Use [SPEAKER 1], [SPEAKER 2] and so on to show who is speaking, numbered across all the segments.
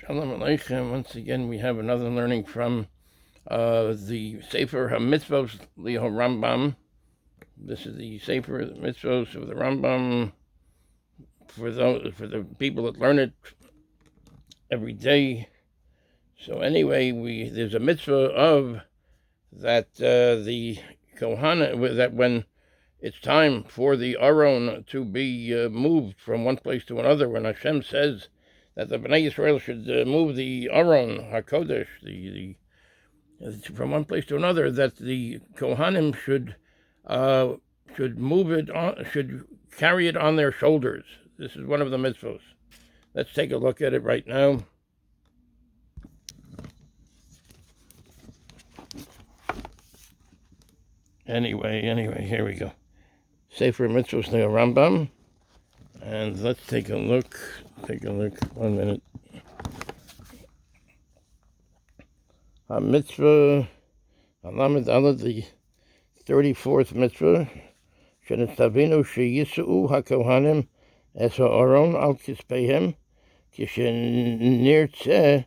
[SPEAKER 1] Shalom Aleichem. Once again, we have another learning from the Sefer HaMitzvos Liho Rambam. This is the Sefer Mitzvos of the Rambam for the people that learn it every day. So anyway, there's a mitzvah of that the Kohanim, that when it's time for the Aron to be moved from one place to another, when Hashem says that the Bnei Yisrael should move the Aron HaKodesh, from one place to another, that the Kohanim should move it on, should carry it on their shoulders. This is one of the mitzvos. Let's take a look at it right now. Anyway, here we go. Sefer Mitzvos Neo Rambam, and let's take a look. 1 minute. Mitzvah Alamed Allah, the 34th mitzvah. Shenetzavinu sheyisu'u hakohanim es ha'aron al kispeihem kishenirtzeh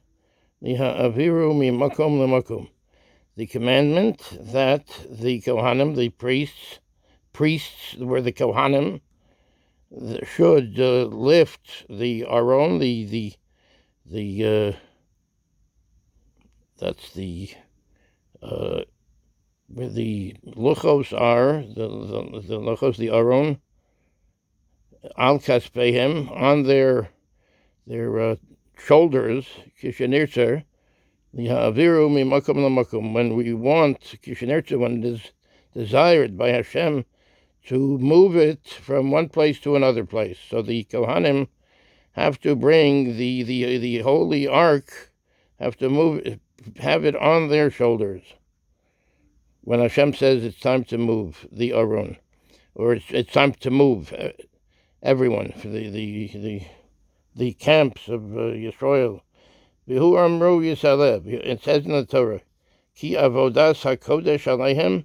[SPEAKER 1] liha'aviru mimakom lemakom. The commandment that the Kohanim, the priests were the Kohanim, should lift the Aron, that's where the Luchos are, the Luchos, the Aron, al kaspeihem, on their shoulders, kishenirtzer, lihaviru mimakom lemakom, when we want, kishenirtzer, when it is desired by Hashem to move it from one place to another place. So the Kohanim have to bring the holy ark, have it on their shoulders when Hashem says it's time to move the Aron, or it's time to move everyone for the camps of Yisrael. V'hu amru Yisalev. It says in the Torah, Ki avodas hakodesh aleihem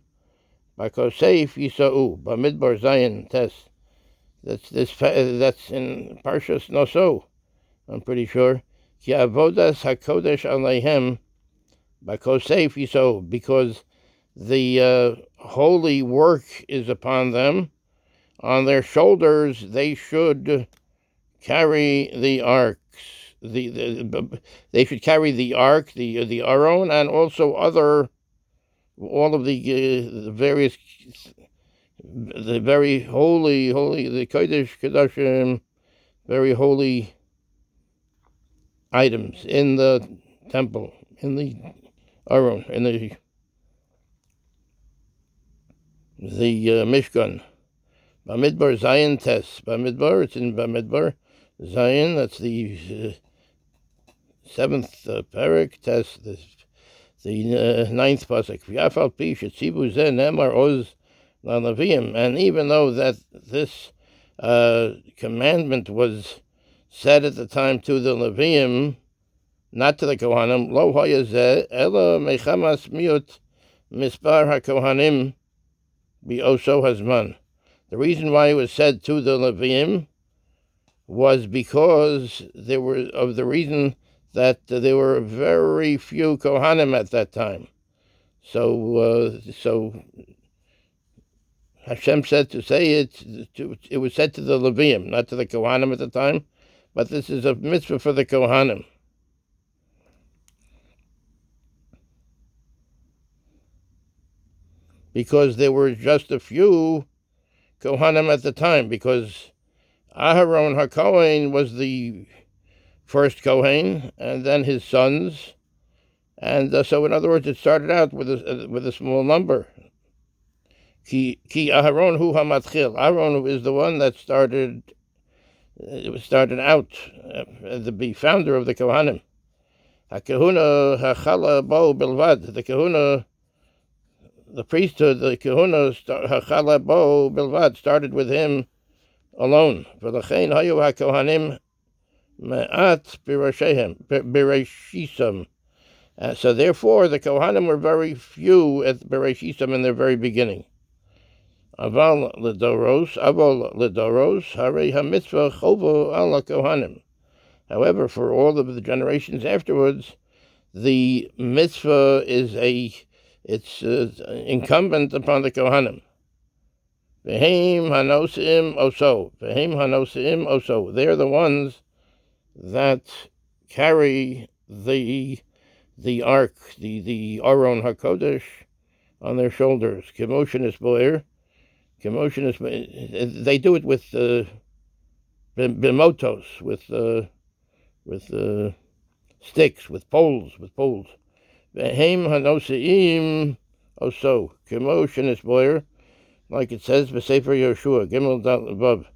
[SPEAKER 1] b'koseif yisa'u b'midbar zayin tes. That's in Parshas Noso, I'm pretty sure. Ki avodas hakodesh aleihem b'koseif yisa'u, because the holy work is upon them. On their shoulders they should carry the arks. They should carry the ark, the Aron, and also all of the various, the very holy, the Kodesh Kodashim, very holy items in the temple, in the Aron, in the Mishkan. Bamidbar Zayin Tes. Bamidbar, it's in Bamidbar. Zayin, that's the 7th parak, Tes, the 9th pasuk. V'yafal pi shetzivu zeh nemar oz la'neviim. And even though that this commandment was said at the time to the Leviim, not to the Kohanim, lo haya zeh ela mechamas miut mispar haKohanim bi'oso hazman. The reason why it was said to the Leviim was because there were very few Kohanim at that time. So Hashem said to say it. It was said to the Leviim, not to the Kohanim at the time. But this is a mitzvah for the Kohanim. Because there were just a few Kohanim at the time, because Aron HaKohen was the first Kohen, and then his sons, and so in other words, it started out with a small number. Ki Aron hu hamatchil. Aron is the one that started out the founder of the Kohanim. HaKehuna hachala bo bilvad. The Kehuna, the priesthood, the Kehuna hachala bo bilvad, started with him alone. V'lachein hayu haKohanim me'at bereishisam. So therefore, the Kohanim were very few at bereishisam in their very beginning. Aval ledoros, harei hamitzvah chovo ala Kohanim. However, for all of the generations afterwards, the mitzvah is incumbent upon the Kohanim. V'heim hanosim oso. V'heim hanosim oso. They're the ones that carry the ark, the Aron HaKodesh, on their shoulders. Commotion is boer. Commotion is. They do it with bimotos, with sticks, with poles. V'heim hanosim oso. Commotion is boer. Like it says, B'Sefer Yoshua, Gimel Dal above,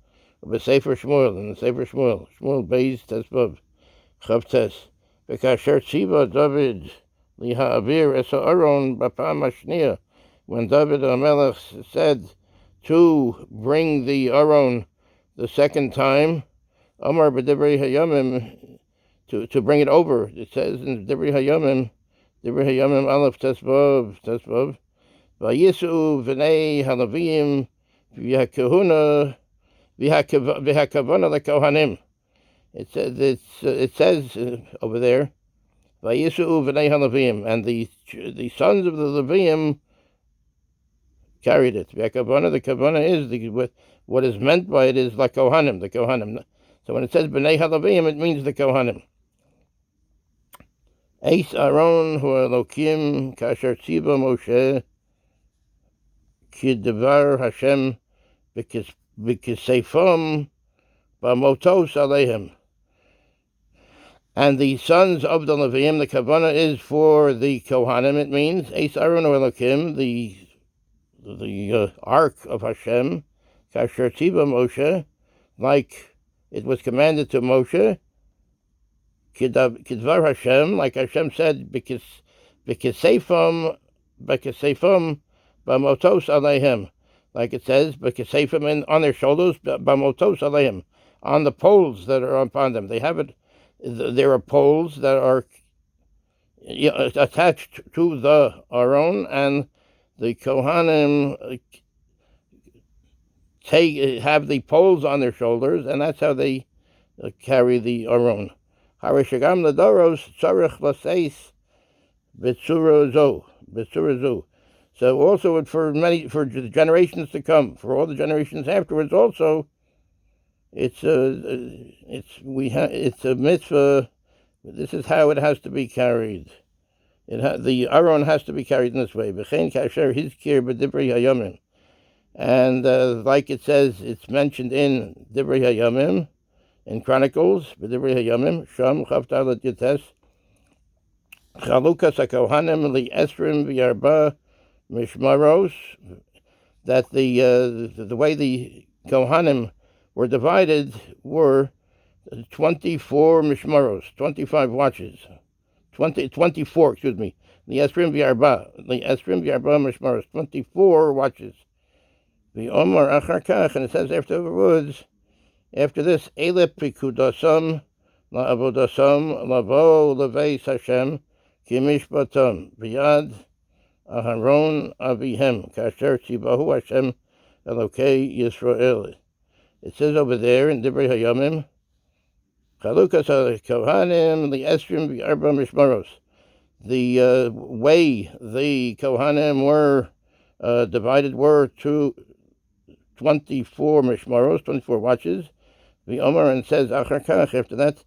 [SPEAKER 1] B'Sefer Shmuel, and the Sefer Shmuel Beis Tesvav, Chav Tes, V'Kasher Tziva David Liha'avir Esa Aron B'Pam Hashniya, when David HaMelech said to bring the Aron the second time, Amar B'Divrei Hayamim, to bring it over. It says in Divrei Hayamim Aleph Tesvav, Vayisu v'nei halavim v'hakavana lekohanim. It says over there, Vayisu v'nei halavim, and the sons of the Levim carried it. V'hakavana, the kavana is what is meant by it is the Kohanim. So when it says b'nei halavim, it means the Kohanim. Eis Aron hu Elokim kasher tziva Moshe Kidevar Hashem b'kiseifam b'motos aleihim. And the sons of the Leviim, the Kavanah is for the Kohanim. It means Eis Aron Elokim, the ark of Hashem, kasher tziva Moshe, like it was commanded to Moshe. Kidvar Hashem, like Hashem said, b'kiseifam b'motos aleihim, like it says, b'kiseifim on their shoulders, b'motos aleihim, on the poles that are upon them. They have it. There are poles that are attached to the Aron, and the Kohanim have the poles on their shoulders, and that's how they carry the Aron. Harishagam Ladoros Tzarech Laseis Bitsura Zo. So also for the generations to come, for all the generations afterwards, also it's a mitzvah. This is how it has to be carried. The Aron has to be carried in this way. V'chein kasher hizkir b'divrei hayamim, and like it says, it's mentioned in Divrei Hayamim, in Chronicles, b'divrei hayamim, sham chavtalat yites, chalukas hakohanim li'esrim v'yarba mishmaros, that the way the Kohanim were divided were 24 mishmaros, 25 watches, 24, excuse me, li'esrim v'yarba mishmaros, 24 watches. The Omar achar kach, and it says afterwards, after this, Ele pikudasam la'avodasam lavo leveis Hashem kimishpatam b'yad Aharon avihem kasher tzivahu Hashem Elokei Yisrael. It says over there in Divrei Hayamim, Chalukas HaKohanim li'esrim v'arba mishmaros. The way the Kohanim were divided were to 24 mishmaros, 24 watches. The Omar, and says achar kach, after that,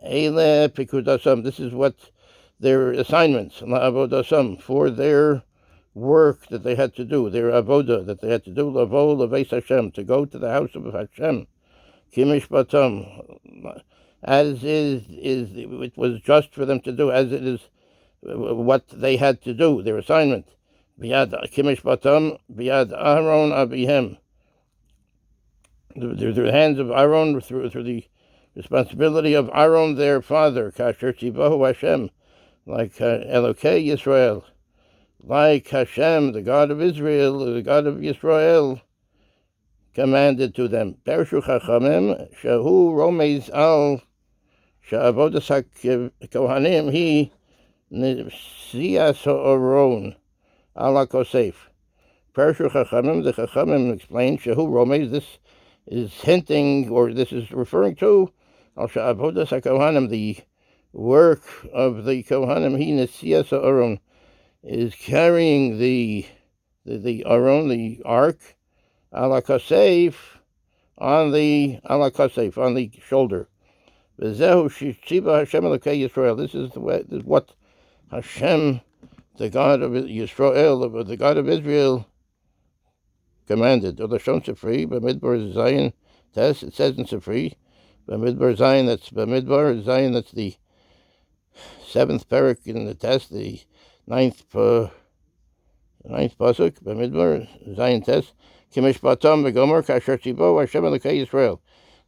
[SPEAKER 1] Eile pikudasam. This is what their assignments, la'avodasam, for their work that they had to do, their avoda that they had to do, lavo leveis Hashem, to go to the house of Hashem, kimishpatam, as it was just for them to do, as it is what they had to do, their assignment. Biyad kimishpatam, biyad Aron avihem. Through the hands of Aron, through the responsibility of Aron, their father, kasher tzivahu Hashem, like Elokei Yisrael, like Hashem, the God of Israel, the God of Yisrael, commanded to them. Pershu chachamim shehu romeis al she'avodas hakohanim he nesias ha'aron ala kosef. Pershu chachamim, the chachamim explained, shehu romeis, this is hinting, or this is referring to Al Sha'avodas HaKohanim, the work of the Kohanim, he Nesias Aron, is carrying the Aron, the ark, ala kasef, on the shoulder. V'zehu shitziva Hashem Elokei Yisrael. This is what Hashem, the God of Yisrael, the God of Israel, commanded. Or the Shon Sefri, B'midbar Zion Tes, it says in Sefri, B'midbar Zion, that's B'midbar Zion, that's the 7th parak in the Tes, the 9th pasuk, B'midbar Zion Tes, Kimishpatam V'gomer Kasher Tzibo Hashem Elokei Yisrael.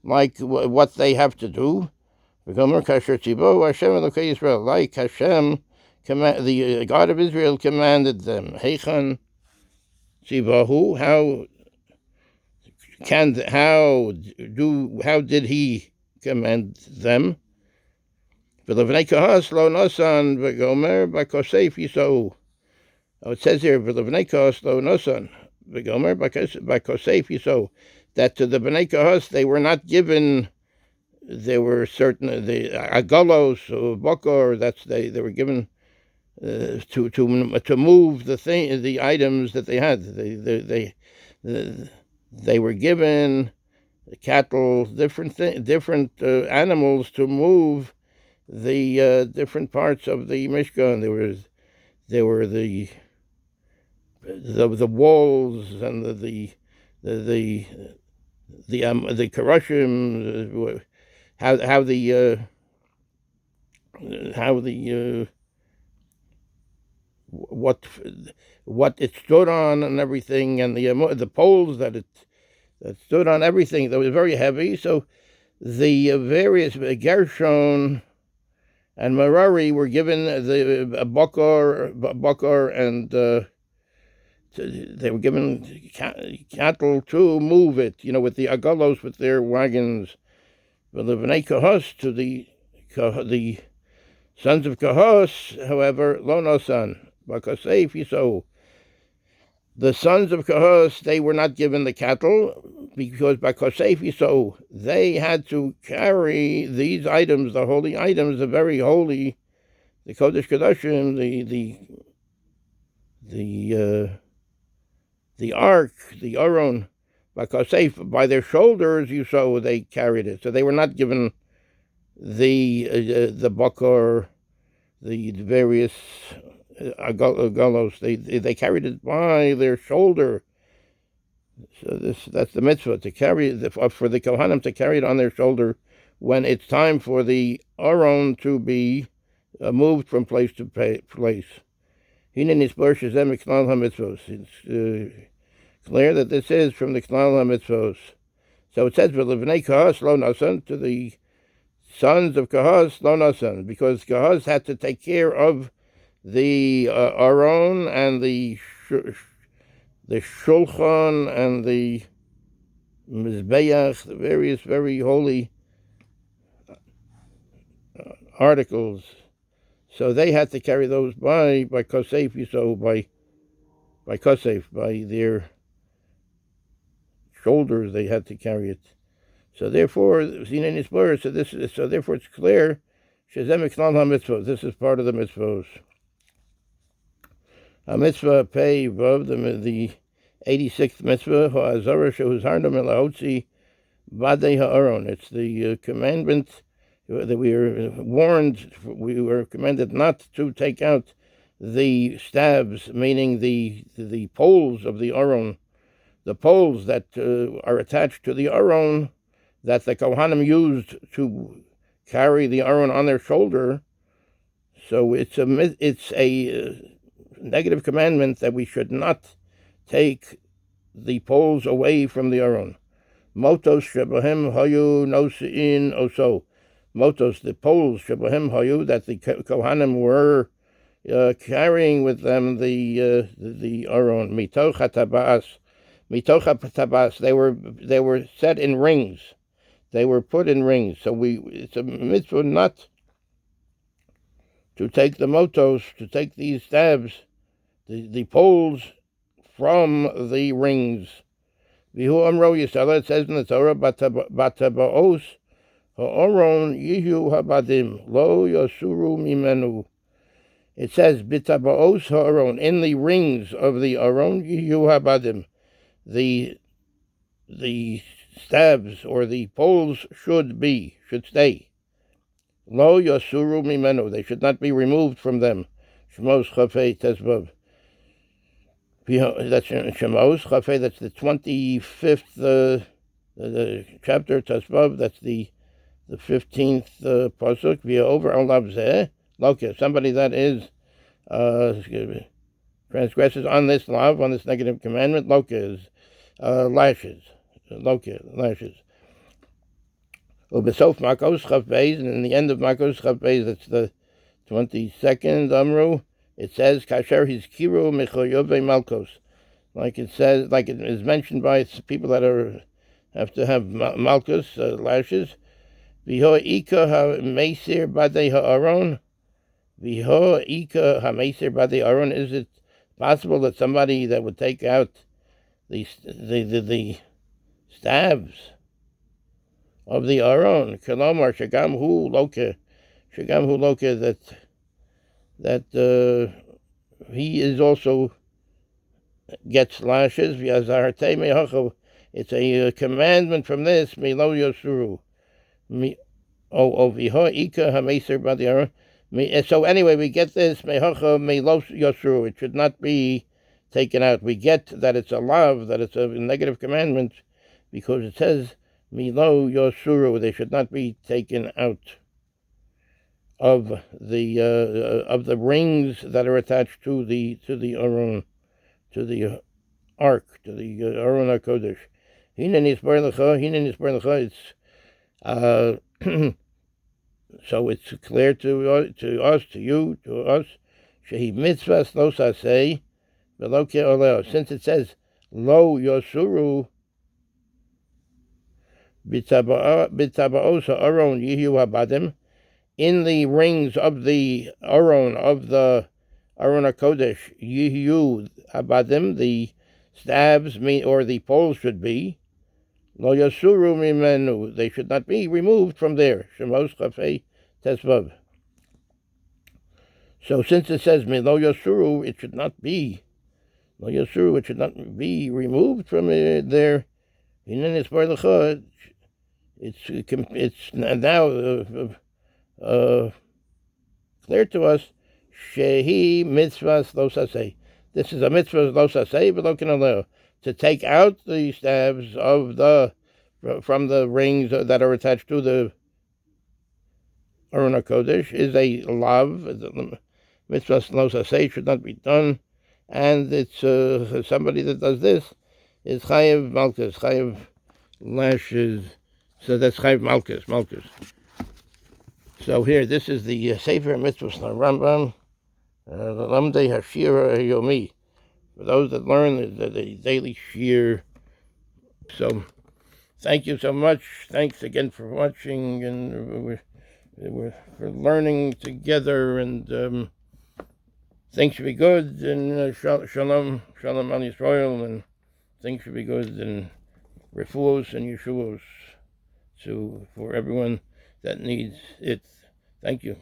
[SPEAKER 1] Like what they have to do, V'gomer Kasher Tzibo Hashem Elokei Yisrael. Like Hashem, the God of Israel, commanded them. Heichan Tzivahu. How did he command them? V'levnei kahas lo nosan v'gomer b'kosef yisou. It says here, v'levnei kahas lo nosan v'gomer b'kosef yisou, that to the Bnei Kahas they were not given. There were certain the agalos or bokor. They were given to move the items that they had. They were given cattle, different animals to move the different parts of the Mishkan. There were the walls and the karushim, what it stood on and everything, and the poles that stood on, everything that was very heavy. So the various Gershon and Merari were given the bakar, and they were given cattle to move it, with the agalos, with their wagons. But the Bnei Kahos, to the sons of Kahos, however, lo nosan b'kosef yisou. The sons of Kahos, they were not given the cattle, because b'kosef yisou, they had to carry these items, the holy items, the very holy, the Kodesh Kodashim, the ark, the Aron, by their shoulders, they carried it. So they were not given the bakar, the various galos. They carried it by their shoulder. So that's the mitzvah, to carry for the Kohanim to carry it on their shoulder when it's time for the Aron to be moved from place to place. It's clear that this is from the Knal HaMitzvos. So it says, V'levnei Kahas lo nasan, to the sons of Kahas lo nasan, because Kahas had to take care of the Aron and the Shulchan and the Mizbeach, the various very holy articles. So they had to carry those by Kosef Yisou, by Kosef, by their shoulders. They had to carry it. So therefore, therefore it's clear, Shezem Knal HaMitzvah. This is part of the mitzvos. A mitzvah pei above the 86th mitzvah, Ha'azara Shehuzarna Melahotzi Badei Ha'aron. It's the commandment that we were commanded not to take out the stabs, meaning the poles of the Aron, the poles that are attached to the Aron, that the Kohanim used to carry the Aron on their shoulder. So it's a negative commandment that we should not take the poles away from the Aron. Motos shebahem hayu nosein oso. Motos, the poles shebahem hayu, that the Kohanim were carrying with them the Aron. Mitoch hatabas. They were set in rings. They were put in rings. So it's a mitzvah not to take the motos, to take these stabs, the poles from the rings. Vihu amro yisala, it says in the Torah, batabaos Ha'aron yihu habadim lo yosuru mimenu. It says bitabaos ha'aron, in the rings of the Aron yihu habadim. The stabs or the poles should stay. Lo yosuru mimenu, they should not be removed from them. Shemos chafei tezvav. That's Shemos chafei. That's the 25th the chapter tezvav. That's the 15th pasuk. Via over olav zeh loke. Somebody that is transgresses on this lav, on this negative commandment. Loke is lashes. Loke lashes. Ubesof Makos Chav Beis, and in the end of Makos Chav Beis, that's the 22nd Amru. It says Kasher his kiru mechoyove malkos, like it says, like it is mentioned by people that have to have malkos lashes. Viho ika ha meisir badei ha'aron. Viho ika ha meisir badei ha'aron. Is it possible that somebody that would take out the stabs of the Aron, Kalomar Shagam Hu Loke, that he is also gets lashes. It's a commandment from this. Milo Yosuru. Viho Ika Hameser Badi Aron. So anyway, we get this. Mehacha Milo Yosuru. It should not be taken out. We get that it's a lav, that it's a negative commandment, because it says Milo Yosuru, they should not be taken out of the rings that are attached to the Aron, to the ark, to the Aron HaKodesh. It's so it's clear to us, to us. Shehi mitzvahs lo sasei v'lo ke'oleo. Since it says lo Yosuru. Bitabaos Aron yihu habadim, in the rings of the Aron HaKodesh yihu habadim, the stabs or the poles should be. Lo yasuru mimenu, they should not be removed from there. Shemos chafei tezvav. So since it says lo yasuru, it should not be removed from there. It's now clear to us. Shehi mitzvahs lo sasei. This is a mitzvah lo sasei v'lo kinaleo, to take out the stabs from the rings that are attached to the Aron HaKodesh is a lav. Mitzvahs lo sasei should not be done, and it's somebody that does this is chayev malchus, chayev lashes. So that's chayev malchus. So here, this is the Sefer Mitzvahs Rambam, Lamdei Hashira Yomi, for those that learn the daily shir. So, thank you so much. Thanks again for watching, and we're learning together, and things should be good, and shalom al Yisrael, and things should be good, and refuos and yeshuos for everyone that needs it. Thank you.